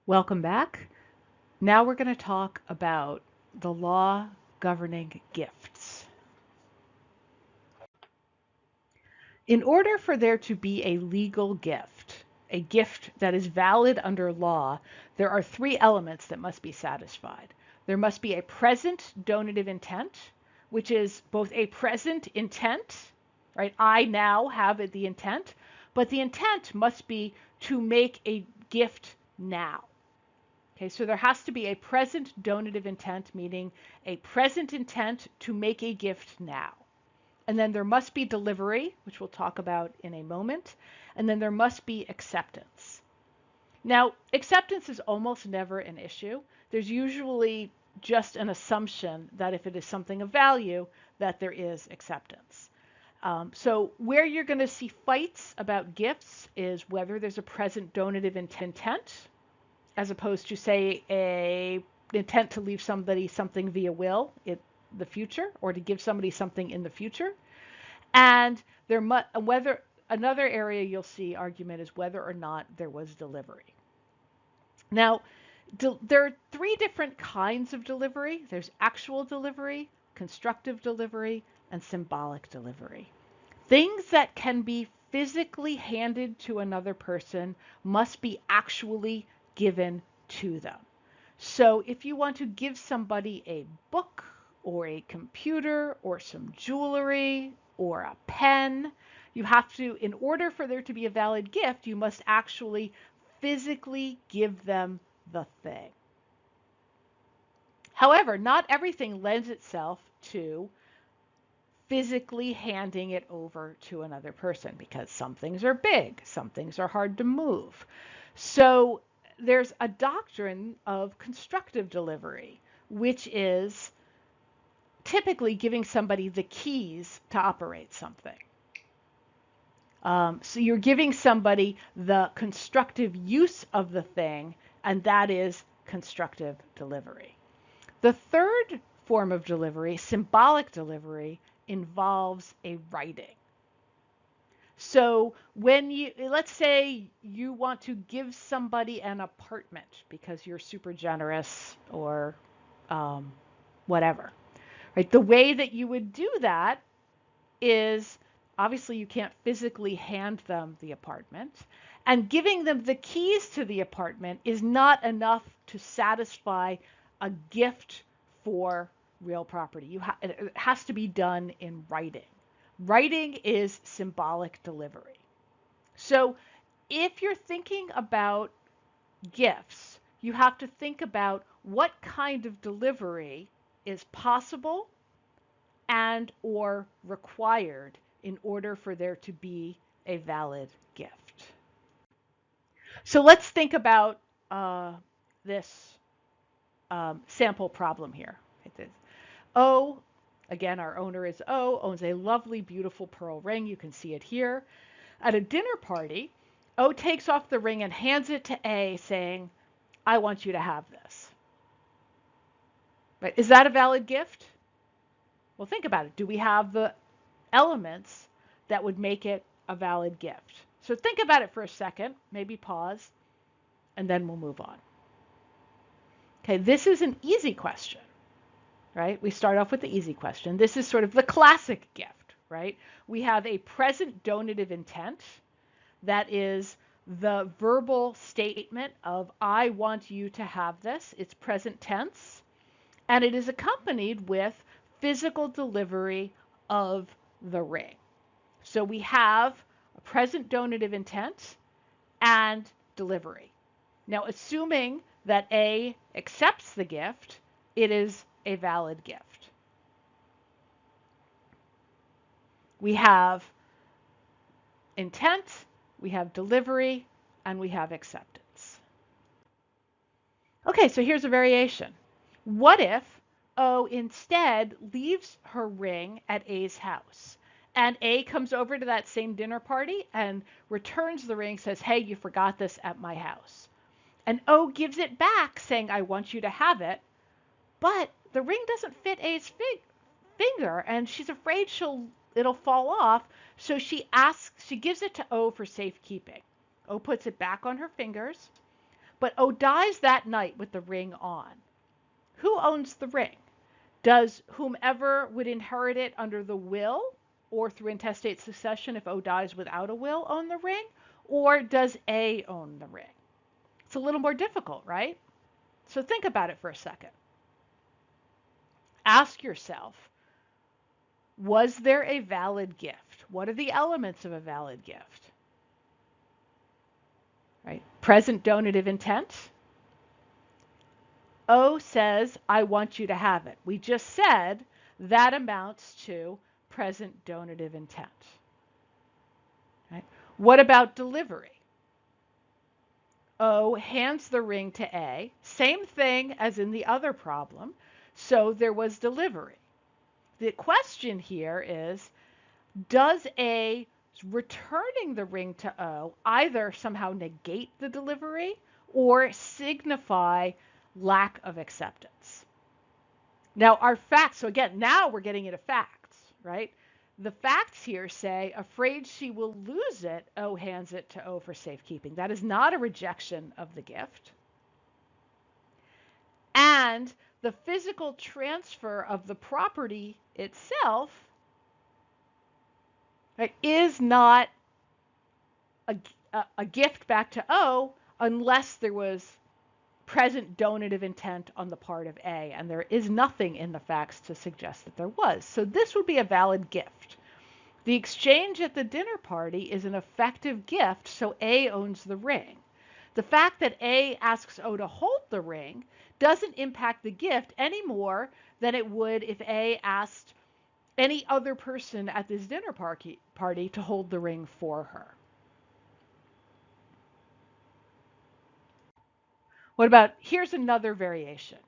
Welcome back. Now we're going to talk about the law governing gifts. In order for there to be a legal gift, a gift that is valid under law, there are three elements that must be satisfied. There must be a present donative intent, which is both a present intent, right? I now have the intent, but the intent must be to make a gift now. Okay, so there has to be a present donative intent, meaning a present intent to make a gift now. And then there must be delivery, which we'll talk about in a moment. And then there must be acceptance. Now, acceptance is almost never an issue. There's usually just an assumption that if it is something of value, that there is acceptance. So where you're going to see fights about gifts is whether there's a present donative intent, as opposed to, say, a intent to leave somebody something via will in the future, or to give somebody something in the future. And whether another area you'll see argument is whether or not there was delivery. Now, there are three different kinds of delivery. There's actual delivery, constructive delivery, and symbolic delivery. Things that can be physically handed to another person must be actually given to them. So if you want to give somebody a book or a computer or some jewelry or a pen, you have to, in order for there to be a valid gift, you must actually physically give them the thing. However, not everything lends itself to physically handing it over to another person, because some things are big, some things are hard to move. So there's a doctrine of constructive delivery, which is typically giving somebody the keys to operate something. So you're giving somebody the constructive use of the thing, and that is constructive delivery. The third form of delivery, symbolic delivery, involves a writing. So when let's say you want to give somebody an apartment because you're super generous or whatever, right? The way that you would do that is, obviously you can't physically hand them the apartment, and giving them the keys to the apartment is not enough to satisfy a gift for real property. It has to be done in writing. Writing is symbolic delivery. So if you're thinking about gifts, you have to think about what kind of delivery is possible and or required in order for there to be a valid gift. So let's think about this sample problem here. O, again, our owner is O, owns a lovely, beautiful pearl ring. You can see it here. At a dinner party, O takes off the ring and hands it to A, saying, I want you to have this. Right? Is that a valid gift? Well, think about it. Do we have the elements that would make it a valid gift? So think about it for a second, maybe pause, and then we'll move on. Okay, this is an easy question, right? We start off with the easy question. This is sort of the classic gift, right? We have a present donative intent that is the verbal statement of I want you to have this. It's present tense, and it is accompanied with physical delivery of the ring. So we have a present donative intent and delivery. Now, assuming that A accepts the gift, it is a valid gift. We have intent, we have delivery, and we have acceptance. Okay, so here's a variation. What if O instead leaves her ring at A's house, and A comes over to that same dinner party and returns the ring, says, hey, you forgot this at my house. And O gives it back, saying, I want you to have it, but the ring doesn't fit A's finger, and she's afraid it'll fall off, so she gives it to O for safekeeping. O puts it back on her fingers, But O dies that night with the ring on. Who owns the ring? Does whomever would inherit it under the will or through intestate succession if O dies without a will own the ring? Or does A own the ring? It's a little more difficult, right? So think about it for a second. Ask yourself, was there a valid gift? What are the elements of a valid gift? Right? Present donative intent. O says, I want you to have it. We just said that amounts to present donative intent. Right? What about delivery? O hands the ring to A. Same thing as in the other problem. So there was delivery. The question here is, does A returning the ring to O either somehow negate the delivery or signify lack of acceptance? Now our facts, so again, now we're getting into facts, right? The facts here say, afraid she will lose it, O hands it to O for safekeeping. That is not a rejection of the gift. And the physical transfer of the property itself, right, is not a gift back to O unless there was present donative intent on the part of A, and there is nothing in the facts to suggest that there was. So this would be a valid gift. The exchange at the dinner party is an effective gift, so A owns the ring. The fact that A asks O to hold the ring doesn't impact the gift any more than it would if A asked any other person at this dinner party to hold the ring for her. What about, here's another variation.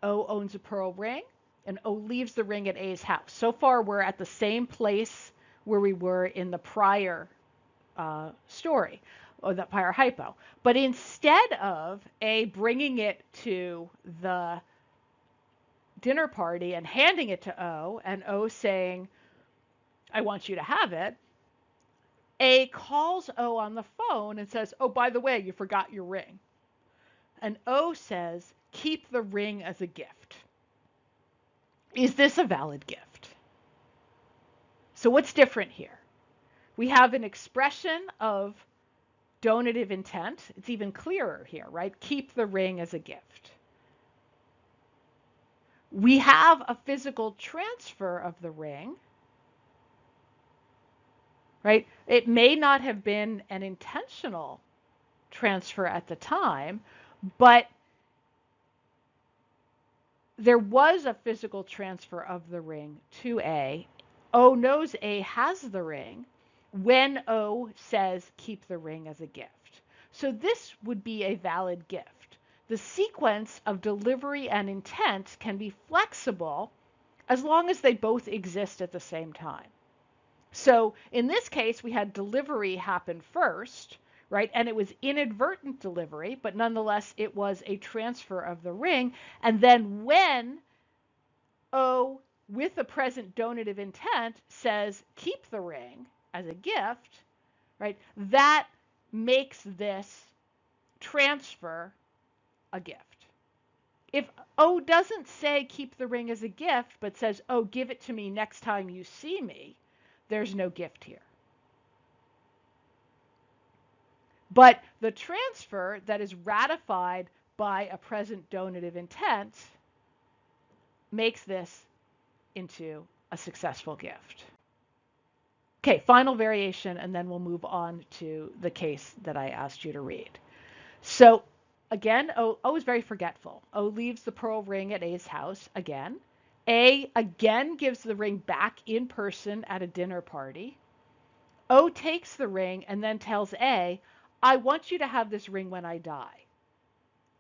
O owns a pearl ring, and O leaves the ring at A's house. So far, we're at the same place where we were in the prior story, or the prior hypo. But instead of A bringing it to the dinner party and handing it to O, and O saying, I want you to have it, A calls O on the phone and says, oh, by the way, you forgot your ring. And O says, keep the ring as a gift. Is this a valid gift? So what's different here? We have an expression of donative intent. It's even clearer here, right? Keep the ring as a gift. We have a physical transfer of the ring, right? It may not have been an intentional transfer at the time, but there was a physical transfer of the ring to A. O knows A has the ring when O says keep the ring as a gift. So this would be a valid gift. The sequence of delivery and intent can be flexible as long as they both exist at the same time. So in this case, we had delivery happen first, right? And it was inadvertent delivery, but nonetheless, it was a transfer of the ring. And then when O, with the present donative intent, says keep the ring as a gift, right? That makes this transfer a gift. If O doesn't say keep the ring as a gift, but says, oh, give it to me next time you see me, there's no gift here. But the transfer that is ratified by a present donative intent makes this into a successful gift. Okay, final variation, and then we'll move on to the case that I asked you to read. So again, O is very forgetful. O leaves the pearl ring at A's house again. A again gives the ring back in person at a dinner party. O takes the ring and then tells A, I want you to have this ring when I die.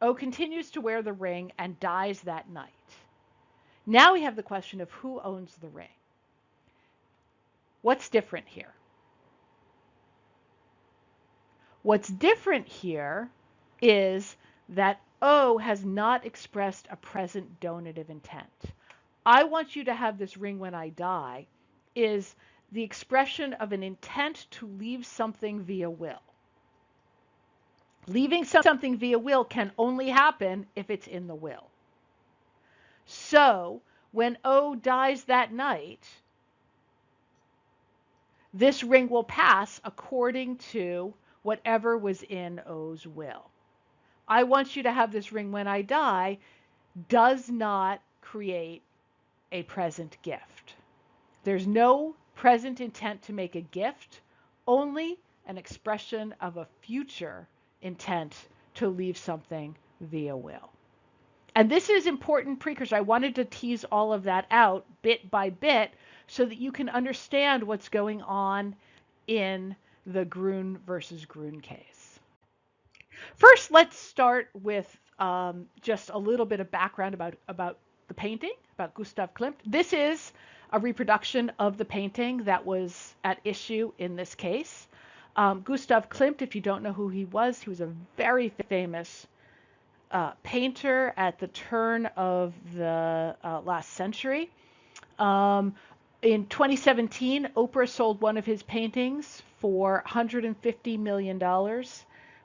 O continues to wear the ring and dies that night. Now we have the question of who owns the ring. What's different here? What's different here is that O has not expressed a present donative intent. I want you to have this ring when I die is the expression of an intent to leave something via will. Leaving something via will can only happen if it's in the will. So when O dies that night, this ring will pass according to whatever was in O's will. I want you to have this ring when I die does not create a present gift. There's no present intent to make a gift, only an expression of a future intent to leave something via will. And this is important precursor. I wanted to tease all of that out bit by bit so that you can understand what's going on in the Gruen versus Gruen case. First, let's start with just a little bit of background about the painting, about Gustav Klimt. This is a reproduction of the painting that was at issue in this case. Gustav Klimt, if you don't know who he was a very famous painter at the turn of the last century. In 2017, Oprah sold one of his paintings for $150 million,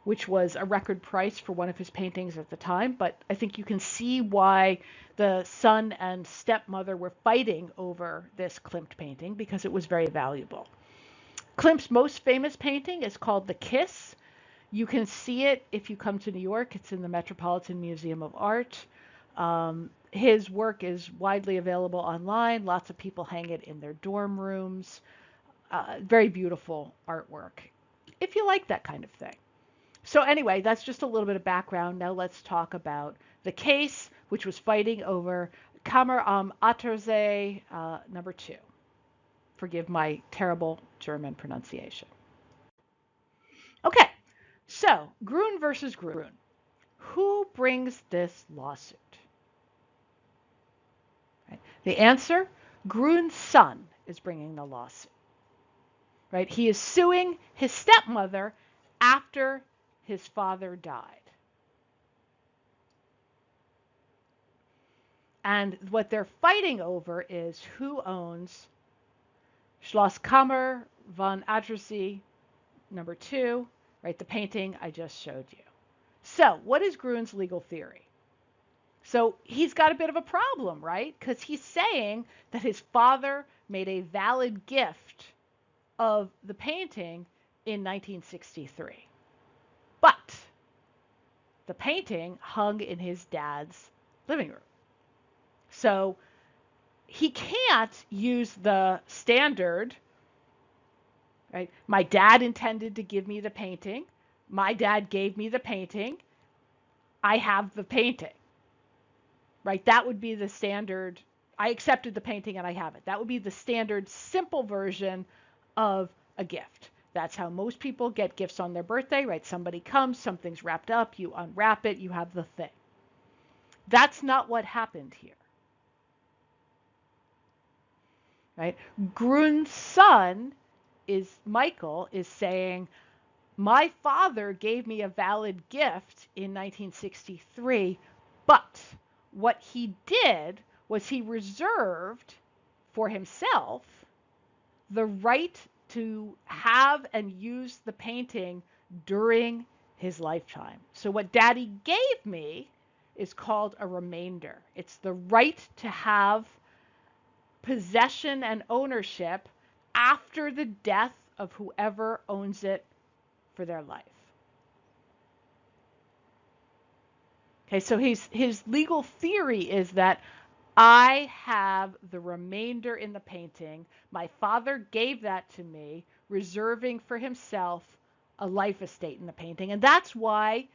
which was a record price for one of his paintings at the time. But I think you can see why the son and stepmother were fighting over this Klimt painting, because it was very valuable. Klimt's most famous painting is called The Kiss. You can see it if you come to New York. It's in the Metropolitan Museum of Art. His work is widely available online. Lots of people hang it in their dorm rooms. Very beautiful artwork, if you like that kind of thing. So anyway, that's just a little bit of background. Now let's talk about the case, which was fighting over Kammer am Attersee number 2. Forgive my terrible German pronunciation. Okay, so Gruen versus Gruen. Who brings this lawsuit? Right. The answer, Gruen's son is bringing the lawsuit. Right? He is suing his stepmother after his father died. And what they're fighting over is who owns Schloss Kammer von Attersee number 2, right? The painting I just showed you. So what is Gruen's legal theory? So he's got a bit of a problem, right? Because he's saying that his father made a valid gift of the painting in 1963. But the painting hung in his dad's living room. So he can't use the standard, right? My dad intended to give me the painting. My dad gave me the painting. I have the painting, right? That would be the standard. I accepted the painting and I have it. That would be the standard simple version of a gift. That's how most people get gifts on their birthday, right? Somebody comes, something's wrapped up, you unwrap it, you have the thing. That's not what happened here. Right? Gruen's son Michael is saying, my father gave me a valid gift in 1963, but what he did was he reserved for himself the right to have and use the painting during his lifetime. So what Daddy gave me is called a remainder. It's the right to have possession and ownership after the death of whoever owns it for their life. Okay, so his legal theory is that I have the remainder in the painting. My father gave that to me, reserving for himself a life estate in the painting. And that's why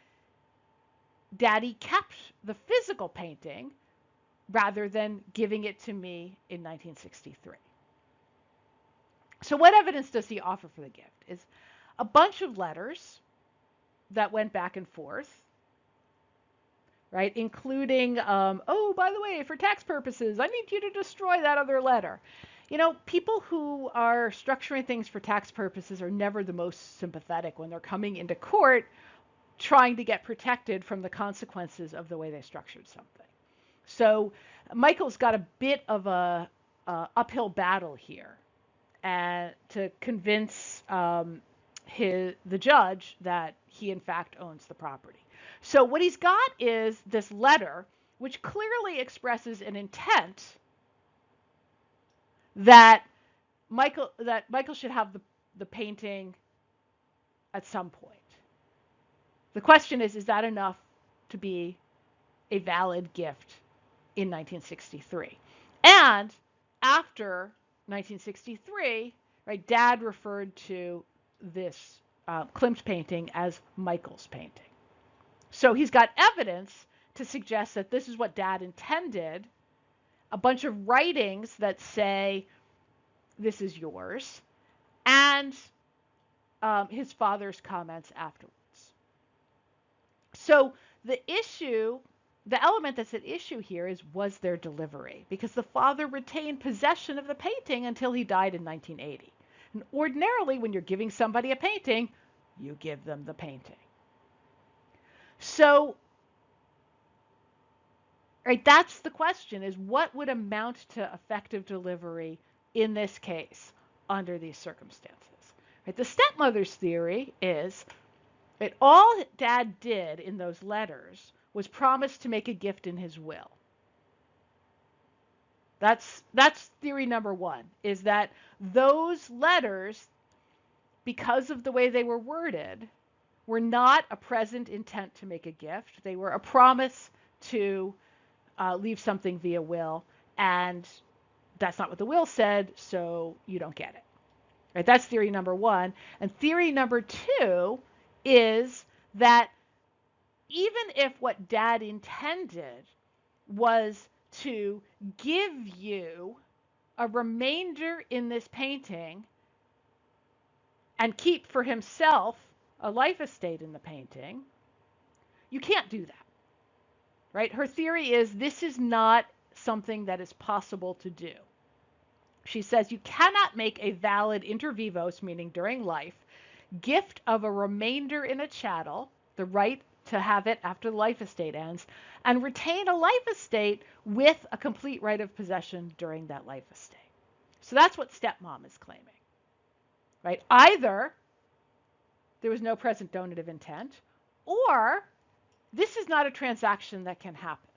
Daddy kept the physical painting rather than giving it to me in 1963. So what evidence does he offer for the gift? Is a bunch of letters that went back and forth, right? Including, oh, by the way, for tax purposes, I need you to destroy that other letter. You know, people who are structuring things for tax purposes are never the most sympathetic when they're coming into court trying to get protected from the consequences of the way they structured something. So Michael's got a bit of a uphill battle here to convince the judge that he in fact owns the property. So what he's got is this letter which clearly expresses an intent that Michael should have the painting at some point. The question is that enough to be a valid gift in 1963? And after 1963, right, Dad referred to this Klimt painting as Michael's painting. So he's got evidence to suggest that this is what Dad intended, a bunch of writings that say this is yours, and his father's comments afterwards. So the element that's at issue here is, was there delivery? Because the father retained possession of the painting until he died in 1980. And ordinarily, when you're giving somebody a painting, you give them the painting. So, right, that's the question, is what would amount to effective delivery in this case under these circumstances? Right, the stepmother's theory is that all Dad did in those letters was promise to make a gift in his will. That's theory number one, is that those letters, because of the way they were worded, were not a present intent to make a gift. They were a promise to leave something via will, and that's not what the will said, so you don't get it. Right? That's theory number one. And theory number two is that even if what Dad intended was to give you a remainder in this painting and keep for himself a life estate in the painting, you can't do that. Right? Her theory is this is not something that is possible to do. She says you cannot make a valid inter vivos, meaning during life, gift of a remainder in a chattel, the right to have it after the life estate ends, and retain a life estate with a complete right of possession during that life estate. So that's what stepmom is claiming. Right? Either there was no present donative intent, or this is not a transaction that can happen.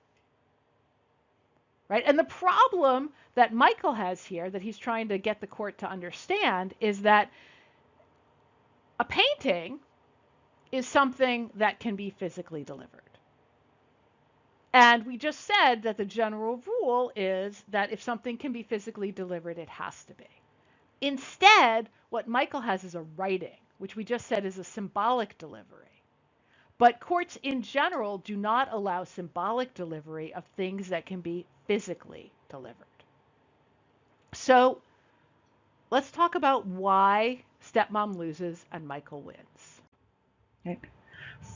Right? And the problem that Michael has here, that he's trying to get the court to understand, is that a painting is something that can be physically delivered. And we just said that the general rule is that if something can be physically delivered, it has to be. Instead, what Michael has is a writing, which we just said is a symbolic delivery. But courts in general do not allow symbolic delivery of things that can be physically delivered. So let's talk about why stepmom loses and Michael wins. Okay.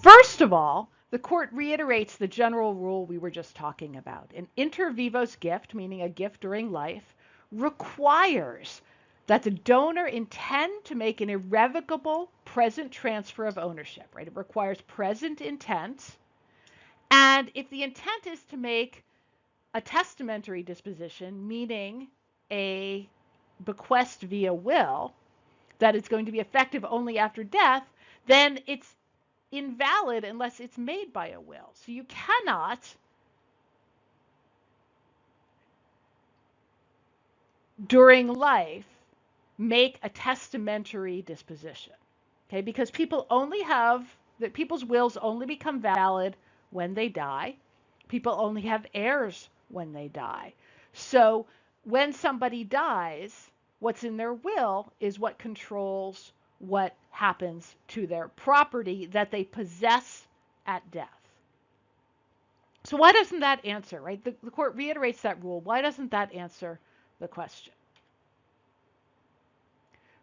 First of all, the court reiterates the general rule we were just talking about. An inter vivos gift, meaning a gift during life, requires that the donor intend to make an irrevocable present transfer of ownership, right? It requires present intent. And if the intent is to make a testamentary disposition, meaning a bequest via will, that it's going to be effective only after death, then it's invalid unless it's made by a will. So you cannot during life make a testamentary disposition. Okay, because people's wills only become valid when they die. People only have heirs when they die. So when somebody dies, what's in their will is what controls what happens to their property that they possess at death. So why doesn't that answer, right? The court reiterates that rule. Why doesn't that answer the question?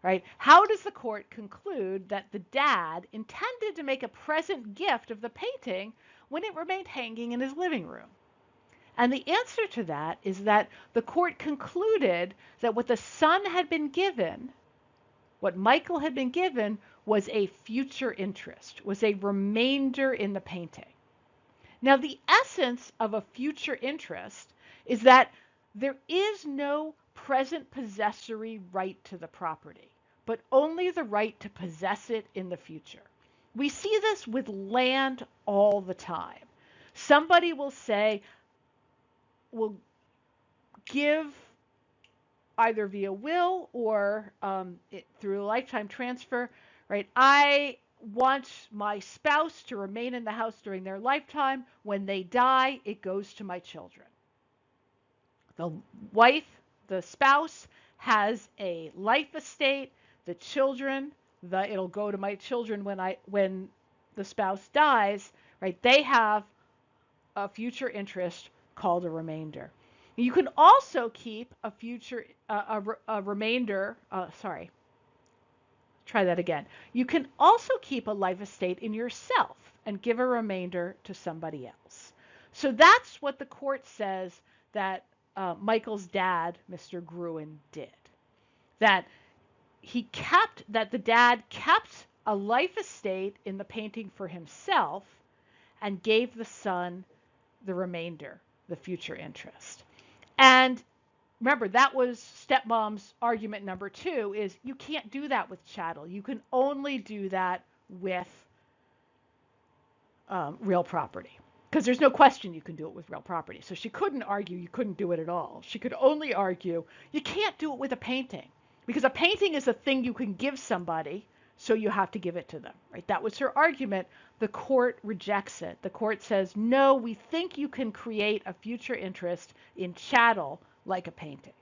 Right? How does the court conclude that the dad intended to make a present gift of the painting when it remained hanging in his living room? And the answer to that is that the court concluded that what the son had been given, what Michael had been given, was a future interest, was a remainder in the painting. Now, the essence of a future interest is that there is no present possessory right to the property, but only the right to possess it in the future. We see this with land all the time. Somebody will give either via will or through a lifetime transfer, right? I want my spouse to remain in the house during their lifetime. When they die, it goes to my children. The wife, the spouse, has a life estate. The children, it'll go to my children when the spouse dies, right? They have a future interest called a remainder. You can also keep a future a remainder. Sorry. Try that again. You can also keep a life estate in yourself and give a remainder to somebody else. So that's what the court says that Michael's dad, Mr. Gruen, did. That the dad kept a life estate in the painting for himself and gave the son the remainder, the future interest. And remember, that was stepmom's argument number 2, is you can't do that with chattel. You can only do that with real property, because there's no question you can do it with real property. So she couldn't argue you couldn't do it at all. She could only argue you can't do it with a painting, because a painting is a thing you can give somebody, so you have to give it to them, right? That was her argument. The court rejects it. The court says, no, we think you can create a future interest in chattel like a painting.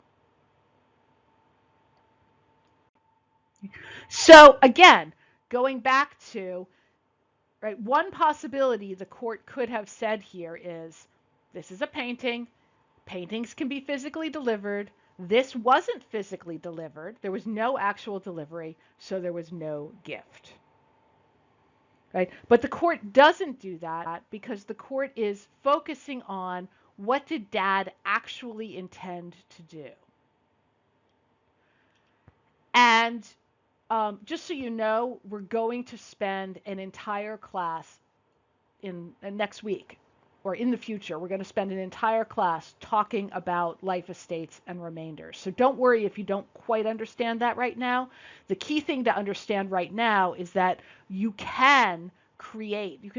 So again, going back to, right, one possibility the court could have said here is, this is a painting. Paintings can be physically delivered. This wasn't physically delivered. There was no actual delivery, so there was no gift. Right? But the court doesn't do that because the court is focusing on, what did dad actually intend to do? And just so you know, we're going to spend an entire class in next week, or in the future, we're going to spend an entire class talking about life estates and remainders. So don't worry if you don't quite understand that right now. The key thing to understand right now is that you can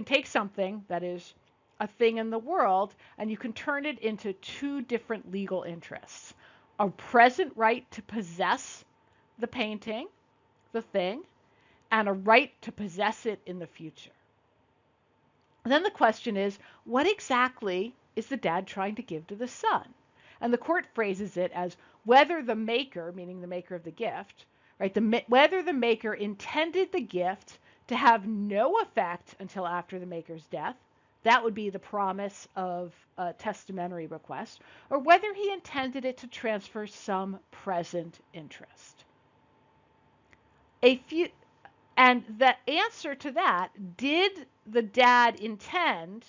take something that is a thing in the world, and you can turn it into 2 different legal interests. A present right to possess the painting, the thing, and a right to possess it in the future. Then the question is, what exactly is the dad trying to give to the son? And the court phrases it as, whether the maker, meaning the maker of the gift, right, whether the maker intended the gift to have no effect until after the maker's death, that would be the promise of a testamentary request, or whether he intended it to transfer some present interest. And the answer to that, did the dad intend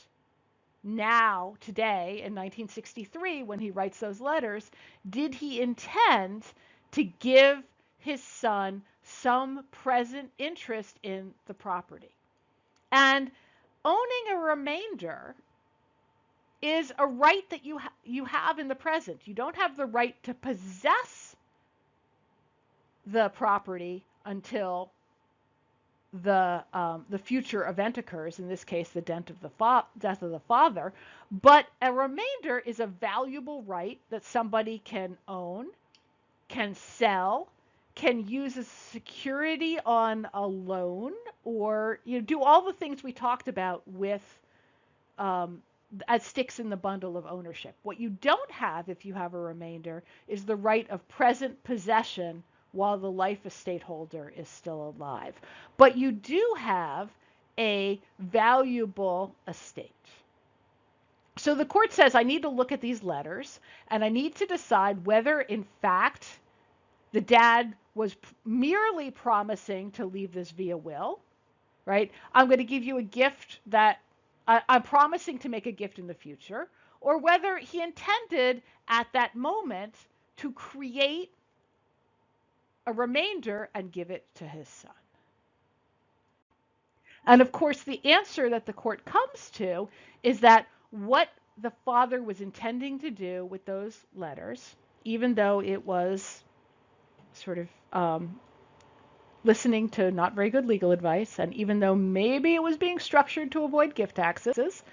now, today, in 1963, when he writes those letters, did he intend to give his son some present interest in the property? And owning a remainder is a right that you have in the present. You don't have the right to possess the property until the future event occurs, in this case, the death of the father. But a remainder is a valuable right that somebody can own, can sell, can use as security on a loan, or do all the things we talked about with as sticks in the bundle of ownership. What you don't have if you have a remainder is the right of present possession while the life estate holder is still alive. But you do have a valuable estate. So the court says, I need to look at these letters, and I need to decide whether, in fact, the dad was merely promising to leave this via will, right? I'm going to give you a gift that I'm promising to make a gift in the future, or whether he intended at that moment to create a remainder and give it to his son. And of course, the answer that the court comes to is that what the father was intending to do with those letters, even though it was sort of listening to not very good legal advice, and even though maybe it was being structured to avoid gift taxes,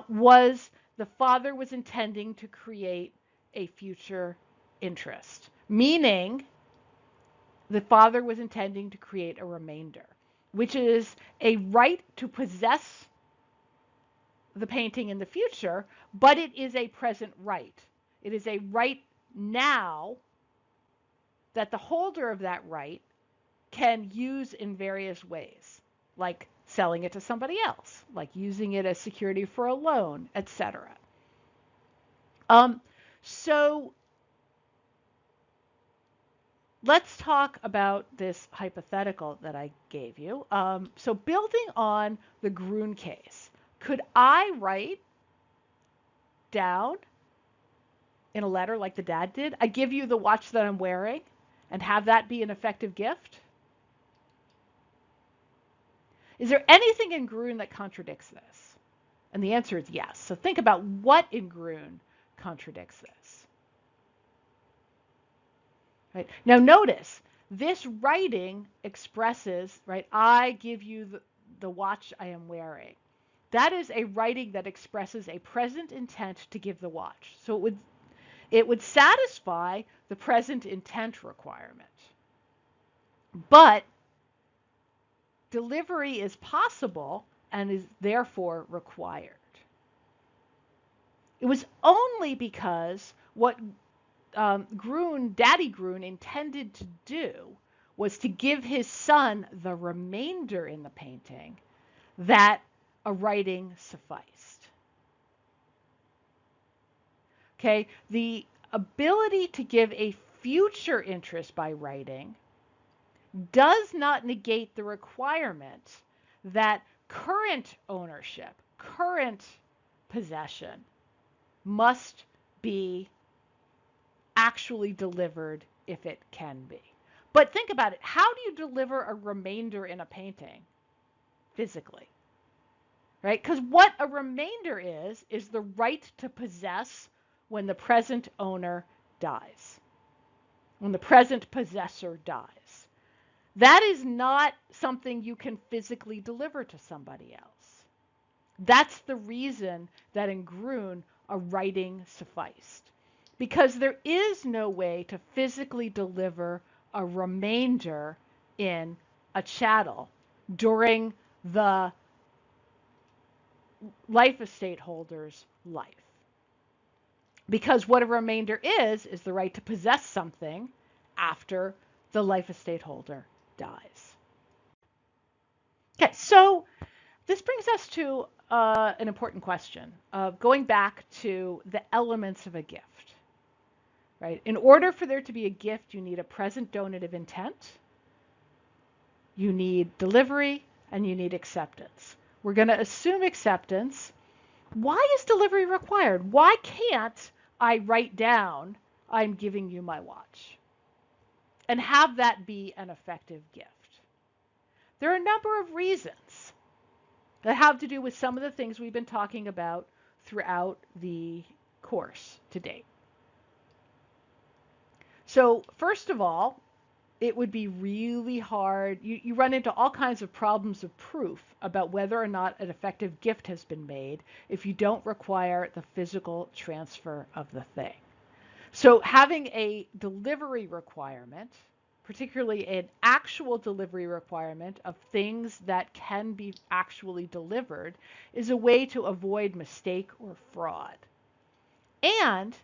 was the father was intending to create a future interest, meaning the father was intending to create a remainder, which is a right to possess the painting in the future, but it is a present right. It is a right now that the holder of that right can use in various ways, like selling it to somebody else, like using it as security for a loan, etc. So let's talk about this hypothetical that I gave you. So building on the Gruen case, could I write down in a letter like the dad did, I give you the watch that I'm wearing, and have that be an effective gift? Is there anything in Gruen that contradicts this? And the answer is yes. So think about what in Gruen contradicts this. Right? Now notice, this writing expresses, right, I give you the watch I am wearing. That is a writing that expresses a present intent to give the watch. So it would satisfy the present intent requirement. But delivery is possible and is therefore required. It was only because what Daddy Gruen intended to do was to give his son the remainder in the painting that a writing sufficed. Okay, the ability to give a future interest by writing does not negate the requirement that current ownership, current possession must be actually delivered if it can be. But think about it. How do you deliver a remainder in a painting physically? Right? Because what a remainder is the right to possess when the present owner dies, when the present possessor dies. That is not something you can physically deliver to somebody else. That's the reason that in Gruen a writing sufficed. Because there is no way to physically deliver a remainder in a chattel during the life estate holder's life. Because what a remainder is the right to possess something after the life estate holder dies. Okay, so this brings us to an important question of going back to the elements of a gift. Right? In order for there to be a gift, you need a present donative intent, you need delivery, and you need acceptance. We're going to assume acceptance. Why is delivery required? Why can't I write down, I'm giving you my watch, and have that be an effective gift? There are a number of reasons that have to do with some of the things we've been talking about throughout the course to date. So first of all, it would be really hard. You run into all kinds of problems of proof about whether or not an effective gift has been made if you don't require the physical transfer of the thing. So having a delivery requirement, particularly an actual delivery requirement of things that can be actually delivered, is a way to avoid mistake or fraud. And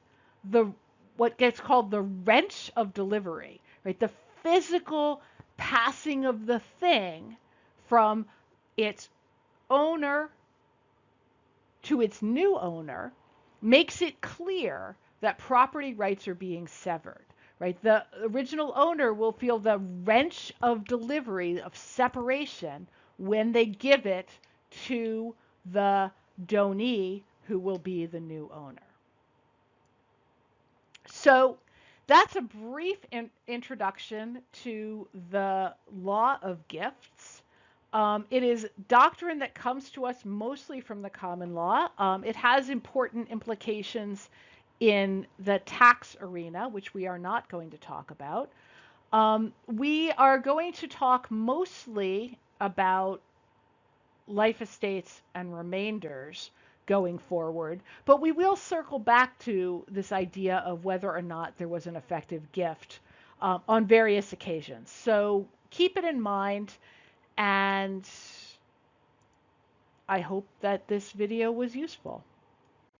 what gets called the wrench of delivery, right? The physical passing of the thing from its owner to its new owner makes it clear that property rights are being severed, right? The original owner will feel the wrench of delivery, of separation, when they give it to the donee who will be the new owner. So that's a brief introduction to the law of gifts. It is doctrine that comes to us mostly from the common law. It has important implications in the tax arena, which we are not going to talk about. We are going to talk mostly about life estates and remainders going forward, but we will circle back to this idea of whether or not there was an effective gift on various occasions. So keep it in mind, and I hope that this video was useful.